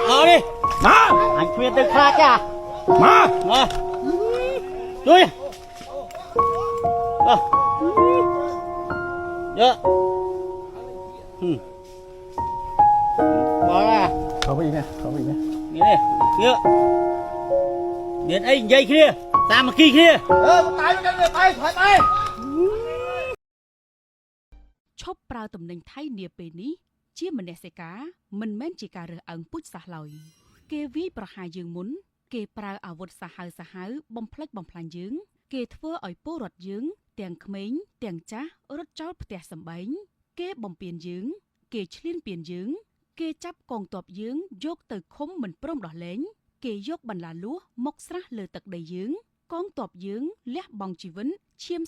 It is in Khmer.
เอาดิมาอันเพียนตึกคลาจ้ะมาดูดิเยอะบอกว่าเขาไปอีกนะนี่เลยเยอะเดี๋ยวไอ้ใหญ่ขี้ตามมาขี้ขี้ตายกันเลยไปถอยไปឈប់ប្រើតំណែងថៃនាពេលនេះជាមនសិការមិនមែនជាការរើសអើងពូជសាសន៍ឡើយគេវាយប្រហារយើងមុនគេប្រើអាវុធសាហាវបំផ្លិចបំផ្លាញយើងគេធ្វើឲ្យពលរដ្ឋយើងទាំងក្មេងទាំងចាស់រត់ចោលផ្ទះសម្បែងគេបំពានយើងគេឈ្លានពានយើងគេចាប់កងទ័ពយើងយកទៅឃុំមិនព្រមដោះលែងគេយកបន្លាលួសមកស្រះលើទឹកដីយើងកងទ័ពយើងលះបង់ជីវិតឈាម